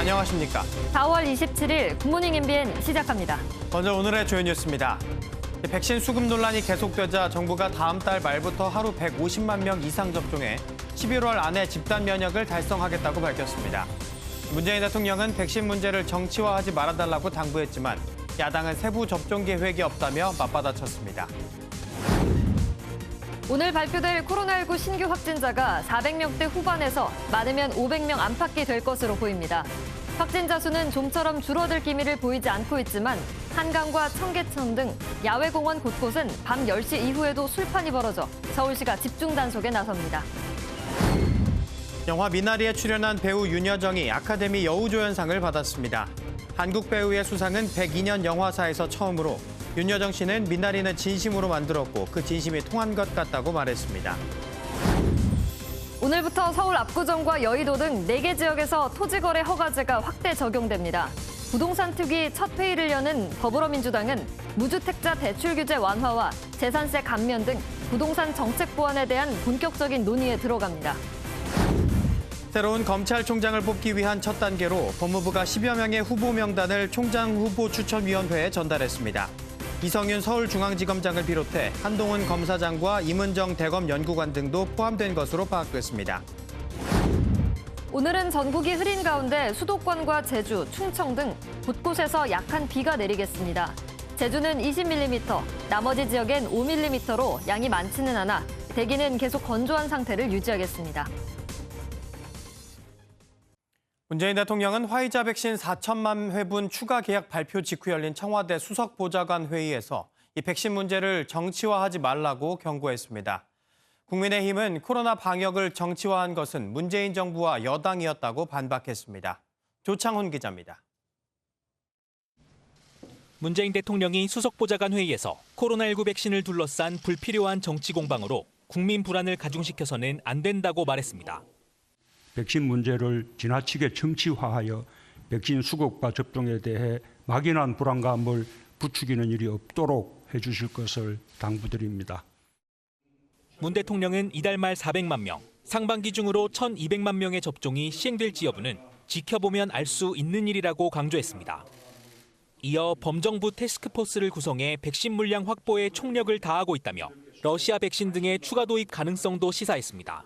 안녕하십니까. 4월 27일 굿모닝 MBN 시작합니다. 먼저 오늘의 주요 뉴스입니다. 백신 수급 논란이 계속되자 정부가 다음 달 말부터 하루 150만 명 이상 접종해 11월 안에 집단 면역을 달성하겠다고 밝혔습니다. 문재인 대통령은 백신 문제를 정치화하지 말아달라고 당부했지만 야당은 세부 접종 계획이 없다며 맞받아쳤습니다. 오늘 발표될 코로나19 신규 확진자가 400명대 후반에서 많으면 500명 안팎이 될 것으로 보입니다. 확진자 수는 좀처럼 줄어들 기미를 보이지 않고 있지만 한강과 청계천 등 야외공원 곳곳은 밤 10시 이후에도 술판이 벌어져 서울시가 집중 단속에 나섭니다. 영화 미나리에 출연한 배우 윤여정이 아카데미 여우조연상을 받았습니다. 한국 배우의 수상은 102년 영화사에서 처음으로 윤여정 씨는 미나리는 진심으로 만들었고 그 진심이 통한 것 같다고 말했습니다. 오늘부터 서울 압구정과 여의도 등 4개 지역에서 토지거래 허가제가 확대 적용됩니다. 부동산 특위 첫 회의를 여는 더불어민주당은 무주택자 대출 규제 완화와 재산세 감면 등 부동산 정책 보완에 대한 본격적인 논의에 들어갑니다. 새로운 검찰총장을 뽑기 위한 첫 단계로 법무부가 10여 명의 후보 명단을 총장 후보 추천위원회에 전달했습니다. 이성윤 서울중앙지검장을 비롯해 한동훈 검사장과 임은정 대검 연구관 등도 포함된 것으로 파악됐습니다. 오늘은 전국이 흐린 가운데 수도권과 제주, 충청 등 곳곳에서 약한 비가 내리겠습니다. 제주는 20mm, 나머지 지역엔 5mm로 양이 많지는 않아 대기는 계속 건조한 상태를 유지하겠습니다. 문재인 대통령은 화이자 백신 4천만 회분 추가 계약 발표 직후 열린 청와대 수석보좌관 회의에서 이 백신 문제를 정치화하지 말라고 경고했습니다. 국민의힘은 코로나 방역을 정치화한 것은 문재인 정부와 여당이었다고 반박했습니다. 조창훈 기자입니다. 문재인 대통령이 수석보좌관 회의에서 코로나19 백신을 둘러싼 불필요한 정치 공방으로 국민 불안을 가중시켜서는 안 된다고 말했습니다. 백신 문제를 지나치게 정치화하여 백신 수급과 접종에 대해 막연한 불안감을 부추기는 일이 없도록 해주실 것을 당부드립니다. 문 대통령은 이달 말 400만 명, 상반기 중으로 1,200만 명의 접종이 시행될지 여부는 지켜보면 알 수 있는 일이라고 강조했습니다. 이어 범정부 태스크포스를 구성해 백신 물량 확보에 총력을 다하고 있다며 러시아 백신 등의 추가 도입 가능성도 시사했습니다.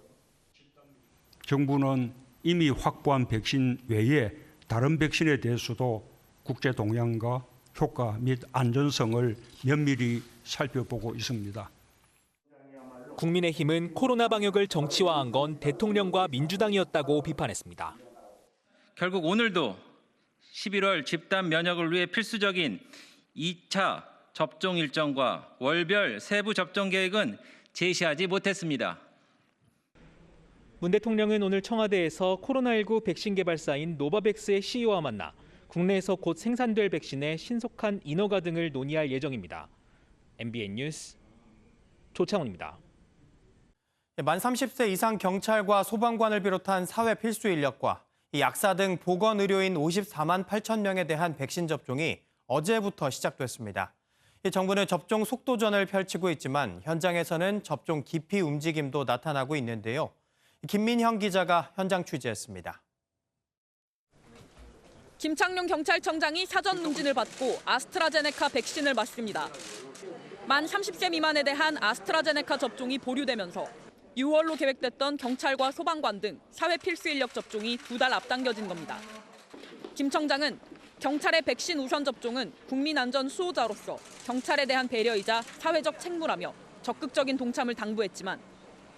정부는 이미 확보한 백신 외에 다른 백신에 대해서도 국제 동향과 효과 및 안전성을 면밀히 살펴보고 있습니다. 국민의힘은 코로나 방역을 정치화한 건 대통령과 민주당이었다고 비판했습니다. 결국 오늘도 11월 집단 면역을 위해 필수적인 2차 접종 일정과 월별 세부 접종 계획은 제시하지 못했습니다. 문 대통령은 오늘 청와대에서 코로나19 백신 개발사인 노바백스의 CEO와 만나 국내에서 곧 생산될 백신의 신속한 인허가 등을 논의할 예정입니다. MBN 뉴스 조창훈입니다. 만 30세 이상 경찰과 소방관을 비롯한 사회 필수 인력과 약사 등 보건의료인 54만 8천 명에 대한 백신 접종이 어제부터 시작됐습니다. 정부는 접종 속도전을 펼치고 있지만 현장에서는 접종 기피 움직임도 나타나고 있는데요. 김민형 기자가 현장 취재했습니다. 김창룡 경찰청장이 사전 문진을 받고 아스트라제네카 백신을 맞습니다. 만 30세 미만에 대한 아스트라제네카 접종이 보류되면서 6월로 계획됐던 경찰과 소방관 등 사회 필수 인력 접종이 2달 앞당겨진 겁니다. 김 청장은 경찰의 백신 우선 접종은 국민 안전 수호자로서 경찰에 대한 배려이자 사회적 책무라며 적극적인 동참을 당부했지만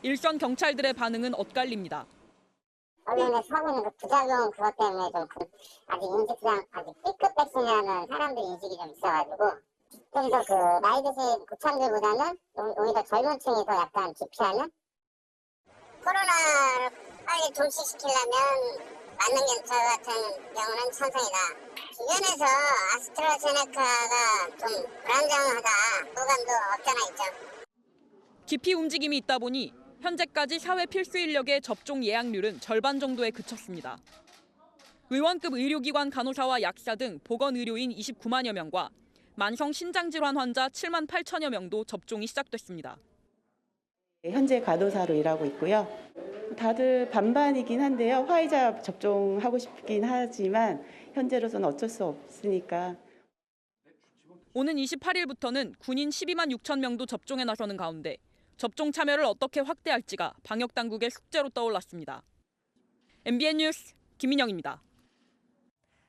일선 경찰들의 반응은 엇갈립니다. 언론에 사고는 부작용 그것 때문에 좀 아직 인식상 아직 B급 백신이라는 사람들 인식이 좀 있어가지고 좀 더 그 나이 드신 고참들보다는 오히려 젊은 층이 더 약간 기피하는 코로나를 빨리 종식시키려면 맞는 저 같은 경우는 찬성이다. 주변에서 아스트라제네카가 좀 불안정하다 호감도 없잖아 있죠. 기피 움직임이 있다 보니 현재까지 사회 필수 인력의 접종 예약률은 절반 정도에 그쳤습니다. 의원급 의료기관 간호사와 약사 등 보건의료인 29만여 명과 만성 신장질환 환자 7만 8천여 명도 접종이 시작됐습니다. 현재 간호사로 일하고 있고요. 다들 반반이긴 한데요. 화이자 접종하고 싶긴 하지만 현재로서는 어쩔 수 없으니까. 오는 28일부터는 군인 12만 6천 명도 접종에 나서는 가운데 접종 참여를 어떻게 확대할지가 방역 당국의 숙제로 떠올랐습니다. MBN 뉴스 김민영입니다.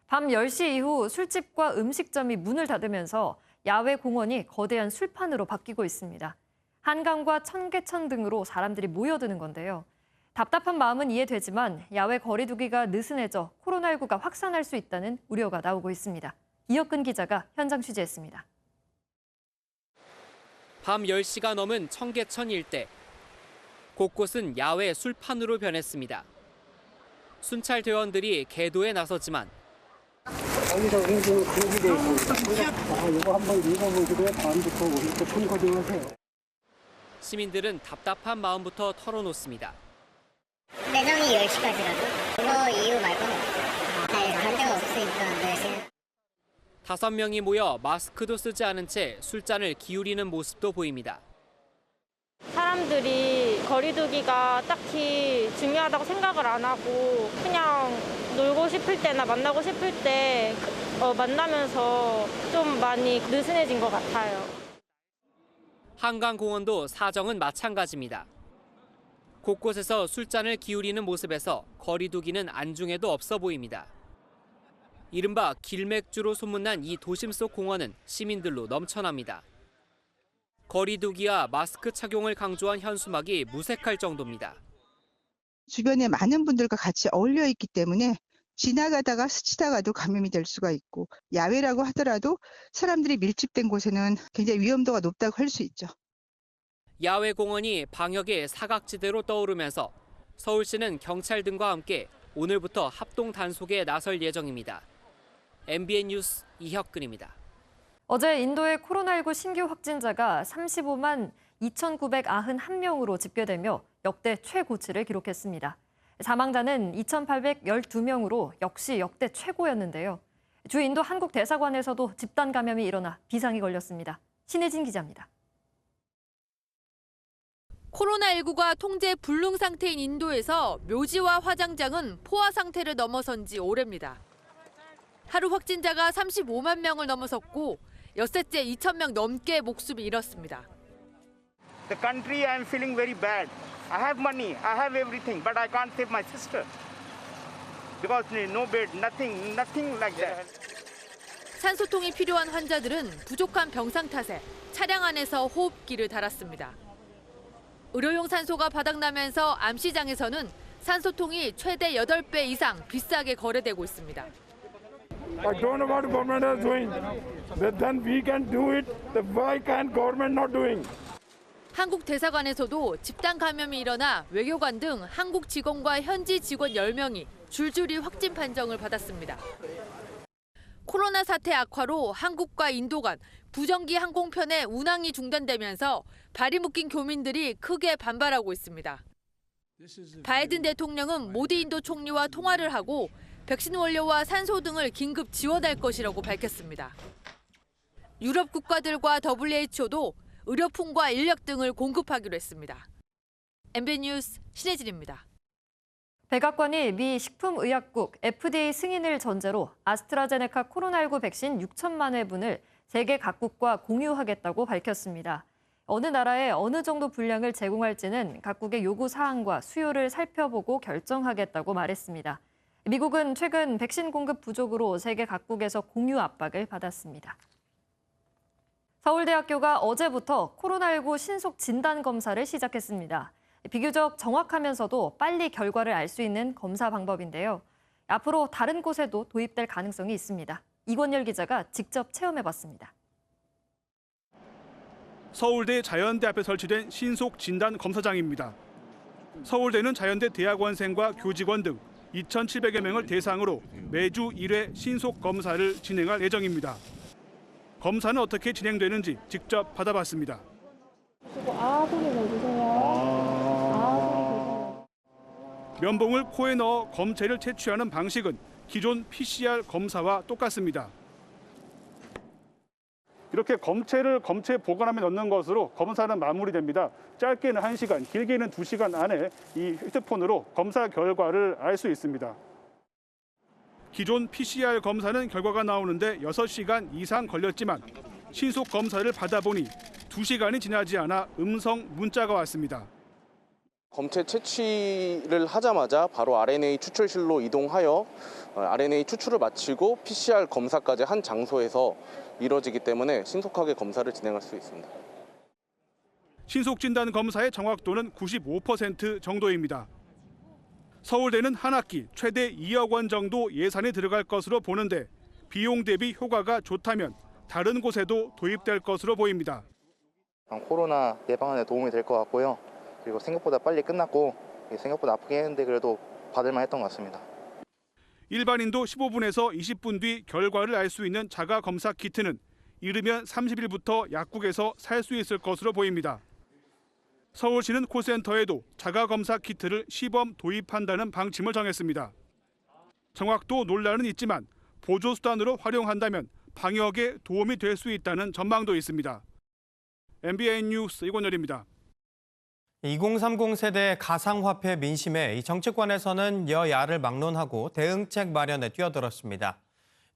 밤 10시 이후 술집과 음식점이 문을 닫으면서 야외 공원이 거대한 술판으로 바뀌고 있습니다. 한강과 청계천 등으로 사람들이 모여드는 건데요. 답답한 마음은 이해되지만 야외 거리두기가 느슨해져 코로나19가 확산할 수 있다는 우려가 나오고 있습니다. 이혁근 기자가 현장 취재했습니다. 밤 10시가 넘은 청계천 일대. 곳곳은 야외 술판으로 변했습니다. 순찰 대원들이 계도에 나섰지만 여기서 은근 공기돼 있고 이거 한번 읽어보시고요. 다음부터 오니까 참고하세요. 시민들은 답답한 마음부터 털어놓습니다. 매장이 10시까지라도 그거 이유 말고는 갈 데가 없으니까 10시는. 5명이 모여 마스크도 쓰지 않은 채 술잔을 기울이는 모습도 보입니다. 사람들이 거리두기가 딱히 중요하다고 생각을 안 하고 그냥 놀고 싶을 때나 만나고 싶을 때 만나면서 좀 많이 느슨해진 것 같아요. 한강공원도 사정은 마찬가지입니다. 곳곳에서 술잔을 기울이는 모습에서 거리두기는 안중에도 없어 보입니다. 이른바 길맥주로 소문난 이 도심 속 공원은 시민들로 넘쳐납니다. 거리두기와 마스크 착용을 강조한 현수막이 무색할 정도입니다. 주변에 많은 분들과 같이 어울려 있기 때문에 지나가다가 스치다가도 감염이 될 수가 있고 야외라고 하더라도 사람들이 밀집된 곳에는 굉장히 위험도가 높다고 할 수 있죠. 야외 공원이 방역의 사각지대로 떠오르면서 서울시는 경찰 등과 함께 오늘부터 합동 단속에 나설 예정입니다. MBN 뉴스 이혁근입니다. 어제 인도의 코로나19 신규 확진자가 35만 2,991명으로 집계되며 역대 최고치를 기록했습니다. 사망자는 2,812명으로 역시 역대 최고였는데요. 주 인도 한국 대사관에서도 집단 감염이 일어나 비상이 걸렸습니다. 신혜진 기자입니다. 코로나19가 통제 불능 상태인 인도에서 묘지와 화장장은 포화 상태를 넘어선 지 오래입니다. 하루 확진자가 35만 명을 넘어섰고 엿새째 2,000명 넘게 목숨을 잃었습니다. The country I am feeling very bad. I have money, I have everything, but I can't save my sister. Because no bed, nothing like that. 산소통이 필요한 환자들은 부족한 병상 탓에 차량 안에서 호흡기를 달았습니다. 의료용 산소가 바닥나면서 암시장에서는 산소통이 최대 8배 이상 비싸게 거래되고 있습니다. I don't know what government is doing. Then we can do it. Why can't government not doing? 한국 대사관에서도 집단 감염이 일어나 외교관 등 한국 직원과 현지 직원 10명이 줄줄이 확진 판정을 받았습니다. 코로나 사태 악화로 한국과 인도 간 부정기 항공편의 운항이 중단되면서 발이 묶인 교민들이 크게 반발하고 있습니다. 바이든 대통령은 모디 인도 총리와 통화를 하고 백신 원료와 산소 등을 긴급 지원할 것이라고 밝혔습니다. 유럽 국가들과 WHO도 의료품과 인력 등을 공급하기로 했습니다. MBN 뉴스 신혜진입니다. 백악관이 미 식품의약국 FDA 승인을 전제로 아스트라제네카 코로나19 백신 6천만 회분을 세계 각국과 공유하겠다고 밝혔습니다. 어느 나라에 어느 정도 분량을 제공할지는 각국의 요구 사항과 수요를 살펴보고 결정하겠다고 말했습니다. 미국은 최근 백신 공급 부족으로 세계 각국에서 공유 압박을 받았습니다. 서울대학교가 어제부터 코로나19 신속 진단 검사를 시작했습니다. 비교적 정확하면서도 빨리 결과를 알 수 있는 검사 방법인데요. 앞으로 다른 곳에도 도입될 가능성이 있습니다. 이권열 기자가 직접 체험해봤습니다. 서울대 자연대 앞에 설치된 신속 진단 검사장입니다. 서울대는 자연대 대학원생과 교직원 등 2,700여 명을 대상으로 매주 1회 신속 검사를 진행할 예정입니다. 검사는 어떻게 진행되는지 직접 받아봤습니다. 소리 내주세요. 면봉을 코에 넣어 검체를 채취하는 방식은 기존 PCR 검사와 똑같습니다. 이렇게 검체를 검체 보관함에 넣는 것으로 검사는 마무리됩니다. 짧게는 1시간, 길게는 2시간 안에 이 휴대폰으로 검사 결과를 알 수 있습니다. 기존 PCR 검사는 결과가 나오는데 6시간 이상 걸렸지만 신속 검사를 받아보니 2시간이 지나지 않아 음성 문자가 왔습니다. 검체 채취를 하자마자 바로 RNA 추출실로 이동하여 RNA 추출을 마치고 PCR 검사까지 한 장소에서 이루어지기 때문에 신속하게 검사를 진행할 수 있습니다. 신속진단 검사의 정확도는 95% 정도입니다. 서울대는 한 학기 최대 2억 원 정도 예산이 들어갈 것으로 보는데 비용 대비 효과가 좋다면 다른 곳에도 도입될 것으로 보입니다. 코로나 예방에 도움이 될 것 같고요. 그리고 생각보다 빨리 끝났고 생각보다 아프게 했는데 그래도 받을만 했던 것 같습니다. 일반인도 15분에서 20분 뒤 결과를 알 수 있는 자가검사 키트는 이르면 30일부터 약국에서 살 수 있을 것으로 보입니다. 서울시는 콜센터에도 자가검사 키트를 시범 도입한다는 방침을 정했습니다. 정확도 논란은 있지만 보조수단으로 활용한다면 방역에 도움이 될 수 있다는 전망도 있습니다. MBN 뉴스 이권열입니다. 2030 세대 가상화폐 민심에 이 정치권에서는 여야를 막론하고 대응책 마련에 뛰어들었습니다.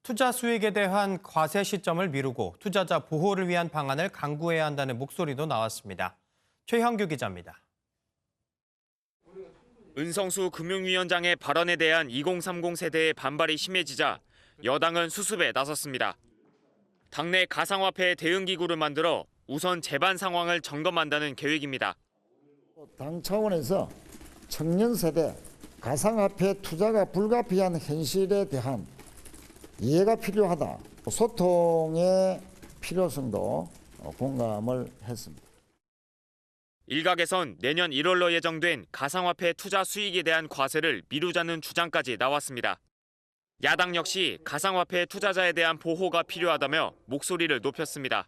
투자 수익에 대한 과세 시점을 미루고 투자자 보호를 위한 방안을 강구해야 한다는 목소리도 나왔습니다. 최형규 기자입니다. 은성수 금융위원장의 발언에 대한 2030 세대의 반발이 심해지자 여당은 수습에 나섰습니다. 당내 가상화폐 대응기구를 만들어 우선 재반 상황을 점검한다는 계획입니다. 당 차원에서 청년 세대 가상화폐 투자가 불가피한 현실에 대한 이해가 필요하다. 소통의 필요성도 공감을 했습니다. 일각에선 내년 1월로 예정된 가상화폐 투자 수익에 대한 과세를 미루자는 주장까지 나왔습니다. 야당 역시 가상화폐 투자자에 대한 보호가 필요하다며 목소리를 높였습니다.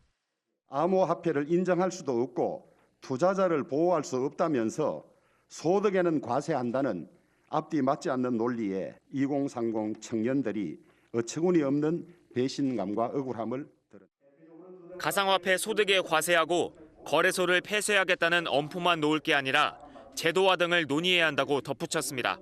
암호화폐를 인정할 수도 없고 투자자를 보호할 수 없다면서 소득에는 과세한다는 앞뒤 맞지 않는 논리에 2030 청년들이 어처구니 없는 배신감과 억울함을 드러냈습니다. 가상화폐 소득에 과세하고 거래소를 폐쇄하겠다는 엄포만 놓을 게 아니라 제도화 등을 논의해야 한다고 덧붙였습니다.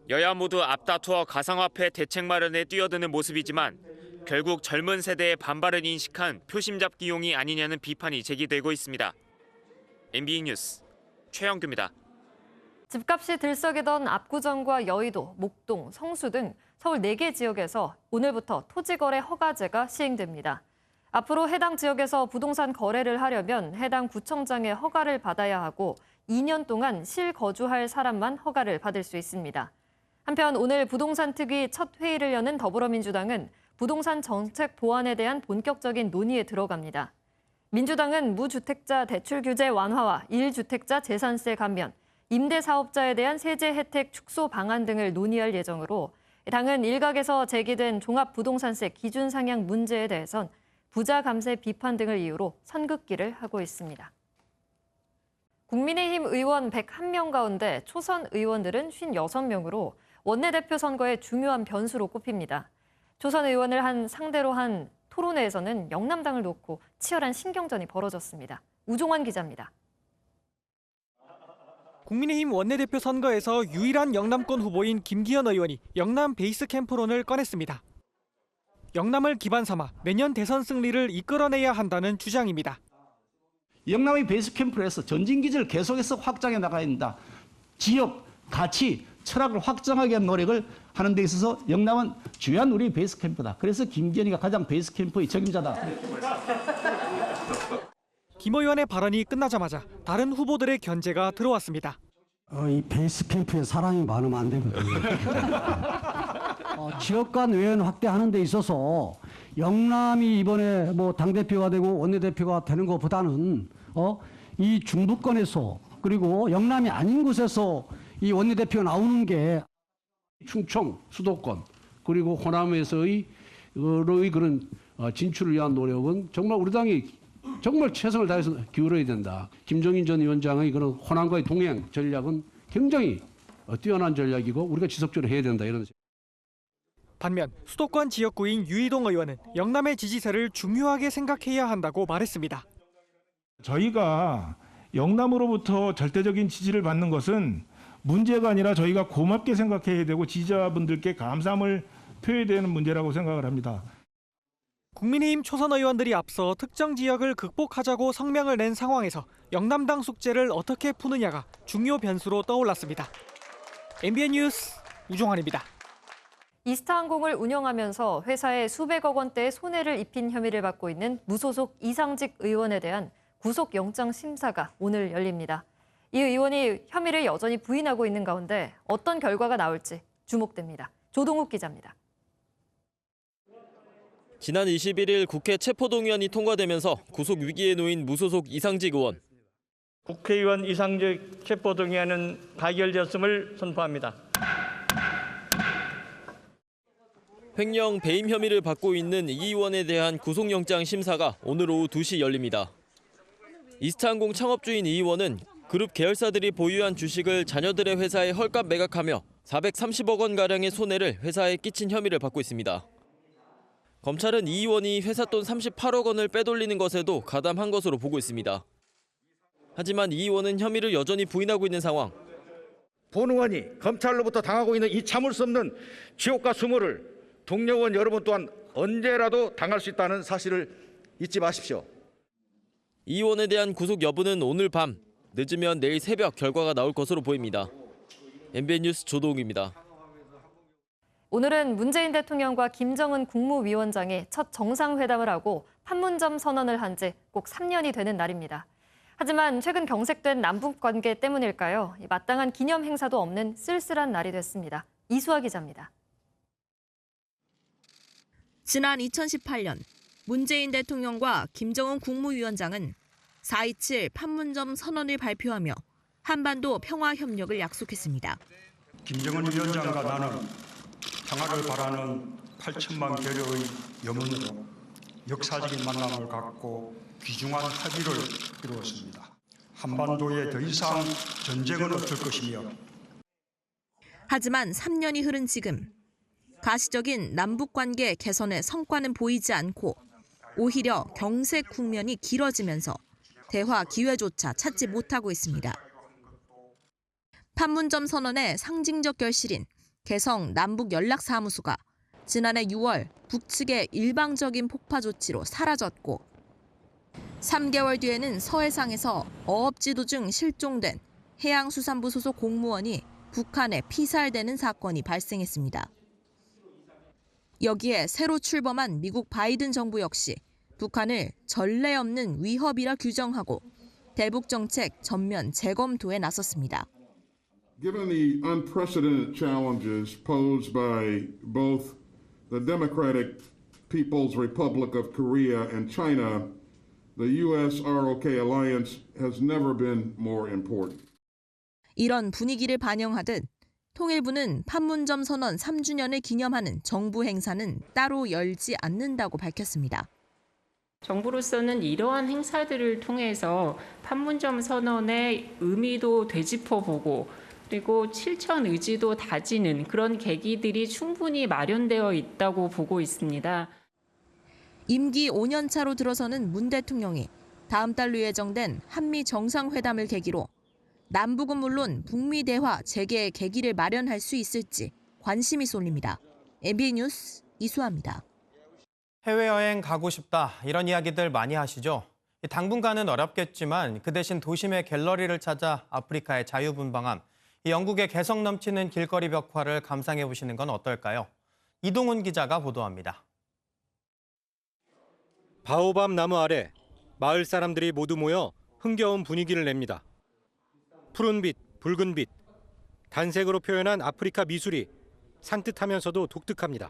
여야 모두 앞다투어 가상화폐 대책 마련에 뛰어드는 모습이지만 결국 젊은 세대의 반발을 인식한 표심잡기용이 아니냐는 비판이 제기되고 있습니다. MBN 뉴스 최영규입니다. 집값이 들썩이던 압구정과 여의도, 목동, 성수 등 서울 4개 지역에서 오늘부터 토지거래 허가제가 시행됩니다. 앞으로 해당 지역에서 부동산 거래를 하려면 해당 구청장의 허가를 받아야 하고 2년 동안 실거주할 사람만 허가를 받을 수 있습니다. 한편 오늘 부동산 특위 첫 회의를 여는 더불어민주당은 부동산 정책 보완에 대한 본격적인 논의에 들어갑니다. 민주당은 무주택자 대출 규제 완화와 1주택자 재산세 감면, 임대사업자에 대한 세제 혜택 축소 방안 등을 논의할 예정으로 당은 일각에서 제기된 종합부동산세 기준 상향 문제에 대해선 부자 감세 비판 등을 이유로 선긋기를 하고 있습니다. 국민의힘 의원 101명 가운데 초선 의원들은 56명으로 원내대표 선거의 중요한 변수로 꼽힙니다. 초선 의원을 상대로 한 토론회에서는 영남당을 놓고 치열한 신경전이 벌어졌습니다. 우종환 기자입니다. 국민의힘 원내대표 선거에서 유일한 영남권 후보인 김기현 의원이 영남 베이스 캠프론을 꺼냈습니다. 영남을 기반 삼아 내년 대선 승리를 이끌어내야 한다는 주장입니다. 영남의 베이스 캠프에서 전진기지를 계속해서 확장해 나가야 된다. 지역, 가치, 철학을 확장하기 위한 노력을 하는 데 있어서 영남은 중요한 우리 베이스 캠프다. 그래서 김기현이가 가장 베이스 캠프의 적임자다. 김 의원의 발언이 끝나자마자 다른 후보들의 견제가 들어왔습니다. 이 베이스 캠프에 사람이 많으면 안 되거든요. 지역 간 의원 확대하는 데 있어서 영남이 이번에 뭐 당대표가 되고 원내대표가 되는 것보다는 이 중부권에서 그리고 영남이 아닌 곳에서 이 원내대표가 나오는 게 충청, 수도권 그리고 호남에서의 그런 진출을 위한 노력은 정말 우리 당이 정말 최선을 다해서 기울여야 된다. 김종인 전 위원장의 그런 호남과의 동행 전략은 굉장히 뛰어난 전략이고 우리가 지속적으로 해야 된다 이런. 반면 수도권 지역구인 유이동 의원은 영남의 지지세를 중요하게 생각해야 한다고 말했습니다. 저희가 영남으로부터 절대적인 지지를 받는 것은 문제가 아니라 저희가 고맙게 생각해야 되고 지지자분들께 감사함을 표해야 되는 문제라고 생각을 합니다. 국민의힘 초선 의원들이 앞서 특정 지역을 극복하자고 성명을 낸 상황에서 영남당 숙제를 어떻게 푸느냐가 중요 변수로 떠올랐습니다. MBN 뉴스 우종환입니다. 이스타항공을 운영하면서 회사에 수백억 원대의 손해를 입힌 혐의를 받고 있는 무소속 이상직 의원에 대한 구속영장 심사가 오늘 열립니다. 이 의원이 혐의를 여전히 부인하고 있는 가운데 어떤 결과가 나올지 주목됩니다. 조동욱 기자입니다. 지난 21일 국회 체포동의안이 통과되면서 구속 위기에 놓인 무소속 이상직 의원. 국회의원 이상직 체포동의안은 가결되었음을 선포합니다. 횡령 배임 혐의를 받고 있는 이 의원에 대한 구속영장 심사가 오늘 오후 2시 열립니다. 이스타항공 창업주인 이 의원은 그룹 계열사들이 보유한 주식을 자녀들의 회사에 헐값 매각하며 430억 원가량의 손해를 회사에 끼친 혐의를 받고 있습니다. 검찰은 이 의원이 회사 돈 38억 원을 빼돌리는 것에도 가담한 것으로 보고 있습니다. 하지만 이 의원은 혐의를 여전히 부인하고 있는 상황. 본 의원이 검찰로부터 당하고 있는 이 참을 수 없는 지옥과 수모를 동료 의원 여러분 또한 언제라도 당할 수 있다는 사실을 잊지 마십시오. 이 의원에 대한 구속 여부는 오늘 밤, 늦으면 내일 새벽 결과가 나올 것으로 보입니다. MBN 뉴스 조동욱입니다. 오늘은 문재인 대통령과 김정은 국무위원장이 첫 정상회담을 하고 판문점 선언을 한 지 꼭 3년이 되는 날입니다. 하지만 최근 경색된 남북 관계 때문일까요? 마땅한 기념 행사도 없는 쓸쓸한 날이 됐습니다. 이수아 기자입니다. 지난 2018년 문재인 대통령과 김정은 국무위원장은 4.27 판문점 선언을 발표하며 한반도 평화 협력을 약속했습니다. 김정은 위원장과 나는 평화를 바라는 8천만 계려의 염원으로 역사적인 만남을 갖고 귀중한 합의를 이루었습니다. 한반도에 더 이상 전쟁은 없을 것이며. 하지만 3년이 흐른 지금 가시적인 남북관계 개선의 성과는 보이지 않고 오히려 경색 국면이 길어지면서 대화 기회조차 찾지 못하고 있습니다. 판문점 선언의 상징적 결실인 개성 남북연락사무소가 지난해 6월 북측의 일방적인 폭파 조치로 사라졌고 3개월 뒤에는 서해상에서 어업지도 중 실종된 해양수산부 소속 공무원이 북한에 피살되는 사건이 발생했습니다. 여기에 새로 출범한 미국 바이든 정부 역시 북한을 전례 없는 위협이라 규정하고 대북 정책 전면 재검토에 나섰습니다. Given the unprecedented challenges posed by both the Democratic People's Republic of Korea and China, the U.S.-ROK alliance has never been more important. 이런 분위기를 반영하듯 통일부는 판문점 선언 3주년을 기념하는 정부 행사는 따로 열지 않는다고 밝혔습니다. 정부로서는 이러한 행사들을 통해서 판문점 선언의 의미도 되짚어보고 그리고 실천 의지도 다지는 그런 계기들이 충분히 마련되어 있다고 보고 있습니다. 임기 5년 차로 들어서는 문 대통령이 다음 달로 예정된 한미 정상회담을 계기로 남북은 물론 북미 대화 재개의 계기를 마련할 수 있을지 관심이 쏠립니다. MBN 뉴스 이수아입니다. 해외여행 가고 싶다 이런 이야기들 많이 하시죠? 당분간은 어렵겠지만 그 대신 도심의 갤러리를 찾아 아프리카의 자유분방함, 영국의 개성 넘치는 길거리 벽화를 감상해 보시는 건 어떨까요? 이동훈 기자가 보도합니다. 바오밥 나무 아래 마을 사람들이 모두 모여 흥겨운 분위기를 냅니다. 푸른빛, 붉은빛, 단색으로 표현한 아프리카 미술이 산뜻하면서도 독특합니다.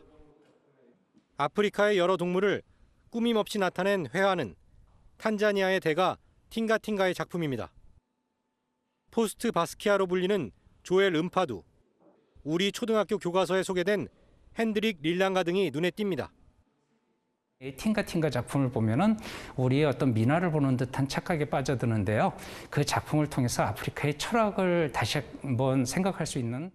아프리카의 여러 동물을 꾸밈없이 나타낸 회화는 탄자니아의 대가 팅가팅가의 작품입니다. 포스트 바스키아로 불리는 조엘 음파두, 우리 초등학교 교과서에 소개된 핸드릭 릴랑가 등이 눈에 띕니다. 팅가팅가 작품을 보면은 우리의 어떤 민화를 보는 듯한 착각에 빠져드는데요. 그 작품을 통해서 아프리카의 철학을 다시 한번 생각할 수 있는.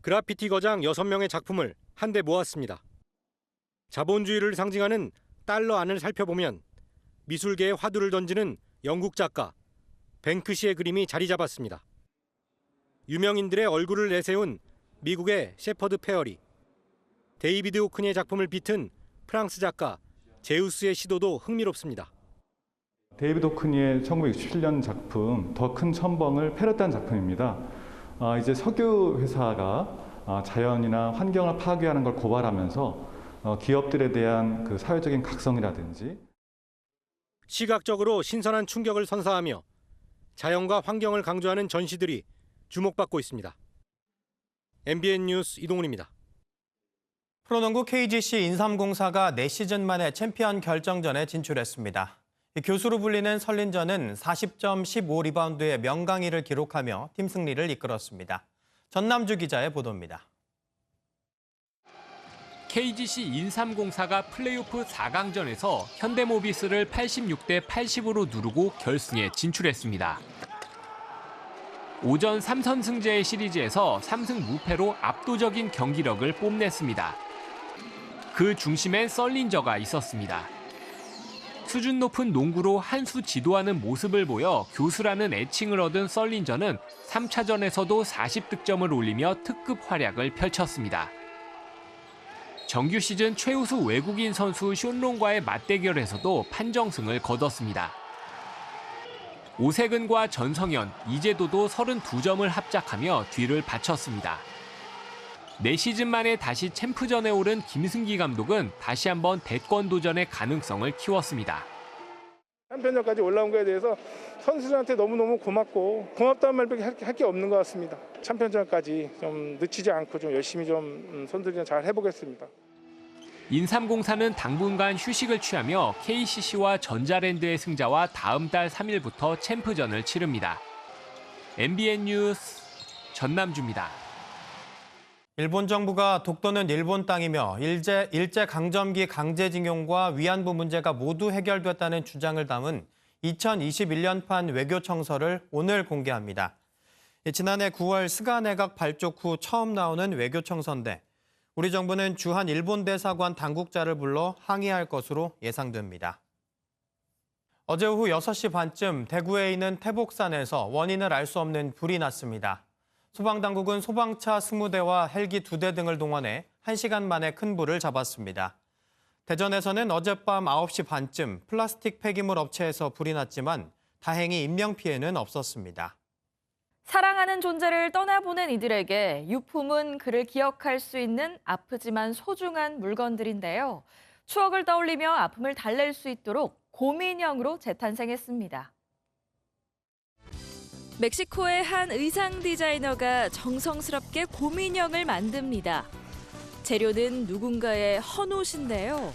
그래피티 거장 6명의 작품을 한데 모았습니다. 자본주의를 상징하는 달러 안을 살펴보면 미술계에 화두를 던지는 영국 작가 뱅크시의 그림이 자리 잡았습니다. 유명인들의 얼굴을 내세운 미국의 셰퍼드 페어리, 데이비드 호크니의 작품을 비튼 프랑스 작가 제우스의 시도도 흥미롭습니다. 데이비드 호크니의 1967년 작품 더 큰 첨벙을 패러디한 작품입니다. 이제 석유 회사가 자연이나 환경을 파괴하는 걸 고발하면서 기업들에 대한 그 사회적인 각성이라든지 시각적으로 신선한 충격을 선사하며 자연과 환경을 강조하는 전시들이 주목받고 있습니다. MBN 뉴스 이동훈입니다. 프로농구 KGC 인삼공사가 4시즌 만에 챔피언 결정전에 진출했습니다. 교수로 불리는 설린전은 40점 15리바운드의 명강의를 기록하며 팀 승리를 이끌었습니다. 전남주 기자의 보도입니다. KGC 인삼공사가 플레이오프 4강전에서 현대모비스를 86대 80으로 누르고 결승에 진출했습니다. 오전 3선승제의 시리즈에서 3승 무패로 압도적인 경기력을 뽐냈습니다. 그 중심엔 썰린저가 있었습니다. 수준 높은 농구로 한 수 지도하는 모습을 보여 교수라는 애칭을 얻은 썰린저는 3차전에서도 40득점을 올리며 특급 활약을 펼쳤습니다. 정규 시즌 최우수 외국인 선수 숀롱과의 맞대결에서도 판정승을 거뒀습니다. 오세근과 전성현, 이재도도 32점을 합작하며 뒤를 바쳤습니다. 4시즌 만에 다시 챔프전에 오른 김승기 감독은 다시 한번 대권 도전의 가능성을 키웠습니다. 챔피언전까지 올라온 거에 대해서 선수들한테 너무너무 고맙고 고맙다는 말밖에 할 게 없는 것 같습니다. 챔피언전까지 좀 늦추지 않고 좀 열심히 좀 선수들이랑 잘 해보겠습니다. 인삼공사는 당분간 휴식을 취하며 KCC와 전자랜드의 승자와 다음 달 3일부터 챔프전을 치릅니다. MBN 뉴스 전남주입니다. 일본 정부가 독도는 일본 땅이며 일제강점기 강제징용과 위안부 문제가 모두 해결됐다는 주장을 담은 2021년판 외교청서를 오늘 공개합니다. 지난해 9월 스가 내각 발족 후 처음 나오는 외교청서인데 우리 정부는 주한 일본 대사관 당국자를 불러 항의할 것으로 예상됩니다. 어제 오후 6시 반쯤 대구에 있는 태복산에서 원인을 알 수 없는 불이 났습니다. 소방당국은 소방차 20대와 헬기 2대 등을 동원해 1시간 만에 큰 불을 잡았습니다. 대전에서는 어젯밤 9시 반쯤 플라스틱 폐기물 업체에서 불이 났지만 다행히 인명피해는 없었습니다. 사랑하는 존재를 떠나보낸 이들에게 유품은 그를 기억할 수 있는 아프지만 소중한 물건들인데요. 추억을 떠올리며 아픔을 달랠 수 있도록 곰인형으로 재탄생했습니다. 멕시코의 한 의상 디자이너가 정성스럽게 곰인형을 만듭니다. 재료는 누군가의 헌옷인데요.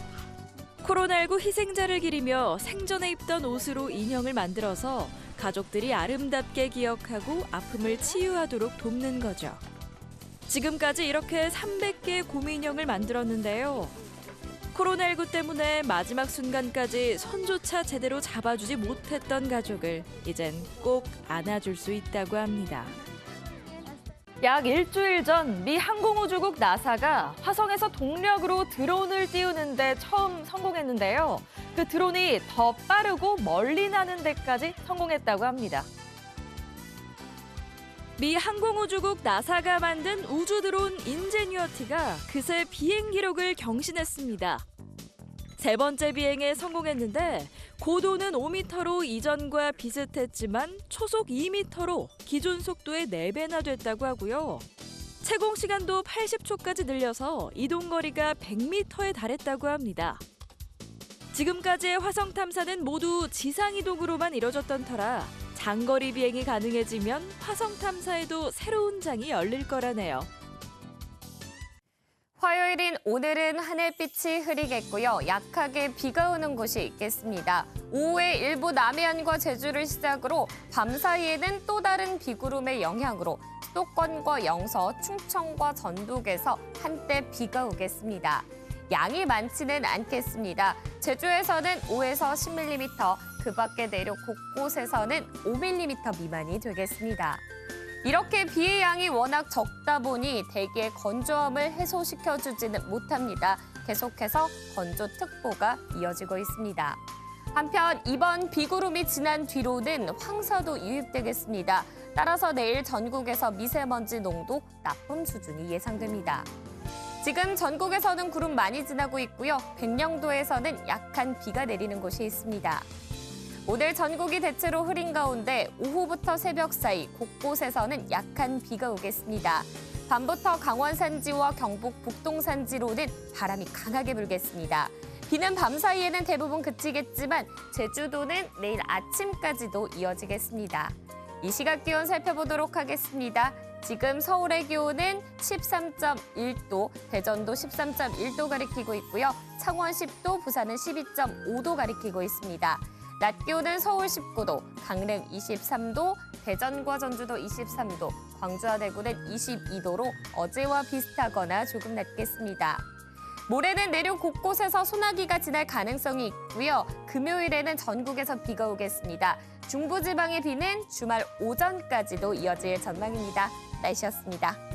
코로나19 희생자를 기리며 생전에 입던 옷으로 인형을 만들어서 가족들이 아름답게 기억하고 아픔을 치유하도록 돕는 거죠. 지금까지 이렇게 300개의 곰인형을 만들었는데요. 코로나19 때문에 마지막 순간까지 손조차 제대로 잡아주지 못했던 가족을 이젠 꼭 안아줄 수 있다고 합니다. 약 일주일 전 미 항공우주국 나사가 화성에서 동력으로 드론을 띄우는 데 처음 성공했는데요. 그 드론이 더 빠르고 멀리 나는 데까지 성공했다고 합니다. 미 항공우주국 나사가 만든 우주 드론 인제뉴어티가 그새 비행 기록을 경신했습니다. 3번째 비행에 성공했는데 고도는 5m로 이전과 비슷했지만 초속 2m로 기존 속도의 4배나 됐다고 하고요. 채공 시간도 80초까지 늘려서 이동 거리가 100m에 달했다고 합니다. 지금까지의 화성 탐사는 모두 지상 이동으로만 이뤄졌던 터라 장거리 비행이 가능해지면 화성 탐사에도 새로운 장이 열릴 거라네요. 화요일인 오늘은 하늘빛이 흐리겠고요. 약하게 비가 오는 곳이 있겠습니다. 오후에 일부 남해안과 제주를 시작으로 밤사이에는 또 다른 비구름의 영향으로 수도권과 영서, 충청과 전북에서 한때 비가 오겠습니다. 양이 많지는 않겠습니다. 제주에서는 5에서 10mm, 그 밖의 내륙 곳곳에서는 5mm 미만이 되겠습니다. 이렇게 비의 양이 워낙 적다 보니 대기의 건조함을 해소시켜주지는 못합니다. 계속해서 건조특보가 이어지고 있습니다. 한편 이번 비구름이 지난 뒤로는 황사도 유입되겠습니다. 따라서 내일 전국에서 미세먼지 농도 나쁨 수준이 예상됩니다. 지금 전국에서는 구름 많이 지나고 있고요. 백령도에서는 약한 비가 내리는 곳이 있습니다. 오늘 전국이 대체로 흐린 가운데 오후부터 새벽 사이 곳곳에서는 약한 비가 오겠습니다. 밤부터 강원 산지와 경북 북동 산지로는 바람이 강하게 불겠습니다. 비는 밤 사이에는 대부분 그치겠지만 제주도는 내일 아침까지도 이어지겠습니다. 이 시각 기온 살펴보도록 하겠습니다. 지금 서울의 기온은 13.1도, 대전도 13.1도 가리키고 있고요. 창원 10도, 부산은 12.5도 가리키고 있습니다. 낮 기온은 서울 19도, 강릉 23도, 대전과 전주도 23도, 광주와 대구는 22도로 어제와 비슷하거나 조금 낮겠습니다. 모레는 내륙 곳곳에서 소나기가 지날 가능성이 있고요. 금요일에는 전국에서 비가 오겠습니다. 중부지방의 비는 주말 오전까지도 이어질 전망입니다. 날씨였습니다.